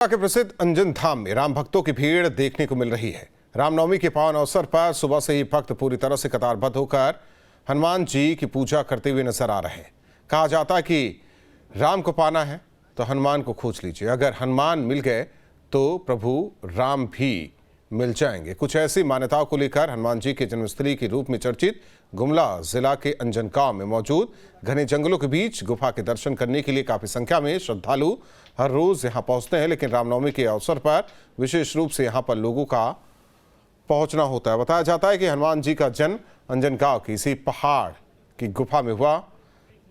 के प्रसिद्ध अंजन धाम में राम भक्तों की भीड़ देखने को मिल रही है। रामनवमी के पावन अवसर पर सुबह से ही भक्त पूरी तरह से कतारबद्ध होकर हनुमान जी की पूजा करते हुए नजर आ रहे हैं। कहा जाता है कि राम को पाना है तो हनुमान को खोज लीजिए, अगर हनुमान मिल गए तो प्रभु राम भी मिल जाएंगे। कुछ ऐसी मान्यताओं को लेकर हनुमान जी के जन्मस्थली के रूप में चर्चित गुमला जिला के अंजन गांव में मौजूद घने जंगलों के बीच गुफा के दर्शन करने के लिए काफी संख्या में श्रद्धालु हर रोज यहां पहुंचते हैं, लेकिन रामनवमी के अवसर पर विशेष रूप से यहां पर लोगों का पहुंचना होता है। बताया जाता है कि हनुमान जी का जन्म अंजन गांव की इसी पहाड़ की गुफा में हुआ।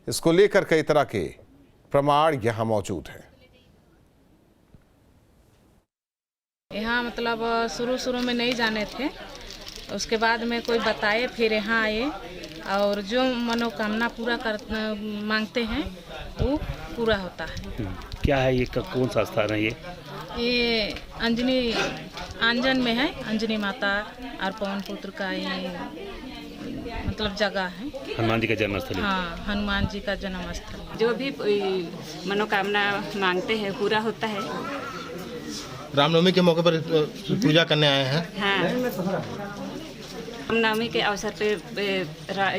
इसको लेकर कई तरह के प्रमाण यहां मौजूद हैं। यहाँ मतलब शुरू में नहीं जाने थे, उसके बाद में कोई बताए, फिर यहाँ आए और जो मनोकामना पूरा मांगते हैं वो पूरा होता है। क्या है ये, कौन सा स्थान है ये अंजन में है। अंजनी माता और पवन पुत्र का ये मतलब जगह है। हनुमान जी का जन्मस्थल। हाँ, हनुमान जी का जन्मस्थल। जो भी मनोकामना मांगते हैं पूरा होता है। रामनवमी के मौके पर पूजा करने आए हैं। हाँ, रामनवमी के अवसर पे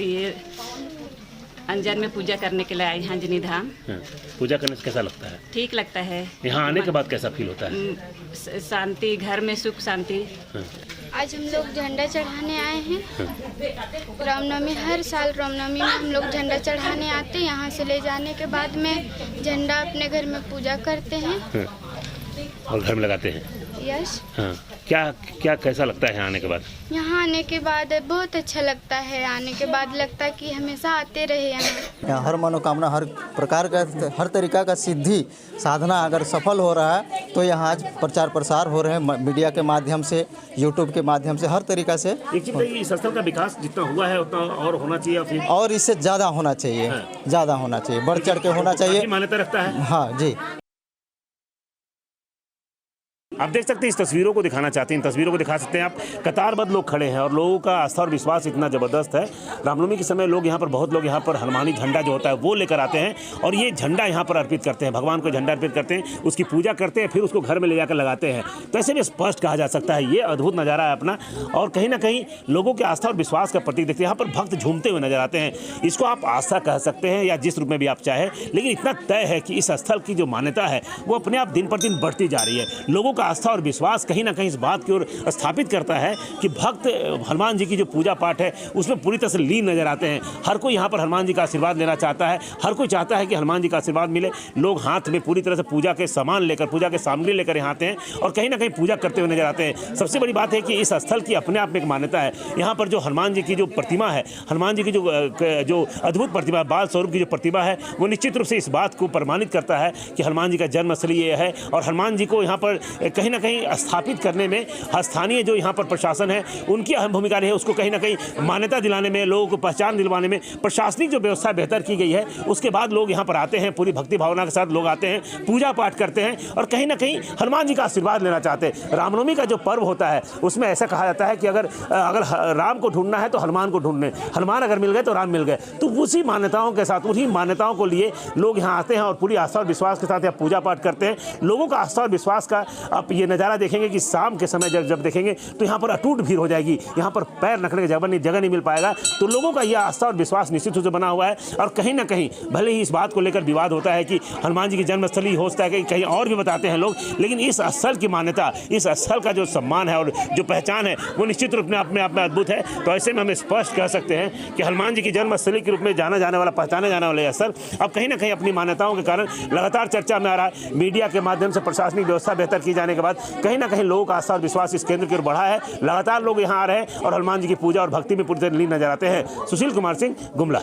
ये अंजन में पूजा करने के लिए आए हैं अंजनी धाम। पूजा करने से कैसा लगता है? ठीक लगता है। यहाँ आने के बाद कैसा फील होता है? शांति, घर में सुख शांति। आज हम लोग झंडा चढ़ाने आए हैं। रामनवमी, हर साल रामनवमी में हम लोग झंडा चढ़ाने आते हैं। यहाँ से ले जाने के बाद में झंडा अपने घर में पूजा करते हैं और घर में लगाते हैं। यस। हाँ, क्या कैसा लगता है यहाँ आने के बाद? यहाँ आने के बाद बहुत अच्छा लगता है। आने के बाद लगता है कि हमेशा आते रहे यहाँ। हर मनोकामना, हर प्रकार का, हर तरीका का सिद्धि साधना अगर सफल हो रहा है तो यहाँ आज प्रचार प्रसार हो रहे हैं मीडिया के माध्यम से, यूट्यूब के माध्यम से, हर तरीका से। एक चीज इस स्थल का विकास जितना हुआ है उतना और होना चाहिए, फिर और इससे ज़्यादा होना चाहिए। ज़्यादा होना चाहिए, बढ़ चढ़ के होना चाहिए। मान्यता रखता है। हाँ जी। आप देख सकते हैं, इस तस्वीरों को दिखाना चाहते हैं, इन तस्वीरों को दिखा सकते हैं आप। कतारबद्ध लोग खड़े हैं और लोगों का आस्था और विश्वास इतना ज़बरदस्त है। रामनवमी के समय लोग यहाँ पर, बहुत लोग यहाँ पर हनुमानी झंडा जो होता है वो लेकर आते हैं और ये झंडा यहाँ पर अर्पित करते हैं, भगवान को झंडा अर्पित करते हैं, उसकी पूजा करते हैं, फिर उसको घर में ले जाकर लगाते हैं। तो ऐसे में स्पष्ट कहा जा सकता है ये अद्भुत नज़ारा है अपना, और कहीं ना कहीं लोगों के आस्था और विश्वास का प्रतीक देखते हैं। यहाँ पर भक्त झूमते हुए नजर आते हैं। इसको आप आस्था कह सकते हैं या जिस रूप में भी आप चाहें, लेकिन इतना तय है कि इस स्थल की जो मान्यता है वो अपने आप दिन पर दिन बढ़ती जा रही है। लोगों का आस्था और विश्वास कहीं ना कहीं इस बात की ओर स्थापित करता है कि भक्त हनुमान जी की जो पूजा पाठ है उसमें पूरी तरह से लीन नजर आते हैं। हर कोई यहाँ पर हनुमान जी का आशीर्वाद लेना चाहता है, हर कोई चाहता है कि हनुमान जी का आशीर्वाद मिले। लोग हाथ में पूरी तरह से पूजा के सामान लेकर, पूजा के सामग्री लेकर यहाँ आते हैं और कहीं ना कहीं पूजा करते हुए नजर आते हैं। सबसे बड़ी बात है कि इस स्थल की अपने आप में एक मान्यता है। यहाँ पर जो हनुमान जी की जो प्रतिमा है, हनुमान जी की जो अद्भुत प्रतिमा, बाल स्वरूप की जो प्रतिमा है, वो निश्चित रूप से इस बात को प्रमाणित करता है कि हनुमान जी का जन्मस्थल ये है। और हनुमान जी को यहाँ पर कहीं ना कहीं स्थापित करने में स्थानीय जो यहाँ पर प्रशासन है उनकी अहम भूमिका रही है। उसको कहीं ना कहीं मान्यता दिलाने में, लोगों को पहचान दिलवाने में प्रशासनिक जो व्यवस्था बेहतर की गई है। उसके बाद लोग यहाँ पर आते हैं, पूरी भक्ति भावना के साथ लोग आते हैं, पूजा पाठ करते हैं और कहीं ना कहीं हनुमान जी का आशीर्वाद लेना चाहते हैं। रामनवमी का जो पर्व होता है उसमें ऐसा कहा जाता है कि अगर राम को ढूंढना है तो हनुमान को ढूंढने, हनुमान अगर मिल गए तो राम मिल गए। तो उसी मान्यताओं के साथ, उन्हीं मान्यताओं को लिए लोग यहाँ आते हैं और पूरी आस्था और विश्वास के साथ यहाँ पूजा पाठ करते हैं। लोगों का आस्था और विश्वास का आप ये नज़ारा देखेंगे कि शाम के समय जब देखेंगे तो यहाँ पर अटूट भीड़ हो जाएगी। यहाँ पर पैर रखने की जगह नहीं मिल पाएगा। तो लोगों का यह आस्था और विश्वास निश्चित रूप से बना हुआ है। और कहीं ना कहीं भले ही इस बात को लेकर विवाद होता है कि हनुमान जी की जन्मस्थली हो सकता है कि कहीं और भी बताते हैं लोग, लेकिन इस स्थल की मान्यता, इस स्थल का जो सम्मान है और जो पहचान है वो निश्चित रूप में अपने आप में अद्भुत है। तो ऐसे में हम स्पष्ट कह सकते हैं कि हनुमान जी की जन्मस्थली के रूप में जाना जाने वाला, पहचाने जाने वाला यह स्थल अब कहीं ना कहीं अपनी मान्यताओं के कारण लगातार चर्चा में आ रहा है। मीडिया के माध्यम से प्रशासनिक व्यवस्था बेहतर की जाने के बाद कहीं ना कहीं लोगों का आस्था और विश्वास इस केंद्र की ओर बढ़ा है। लगातार लोग यहाँ आ रहे हैं और हनुमान जी की पूजा और भक्ति में पूरी तरह लीन नजर आते हैं। सुशील कुमार सिंह, गुमला।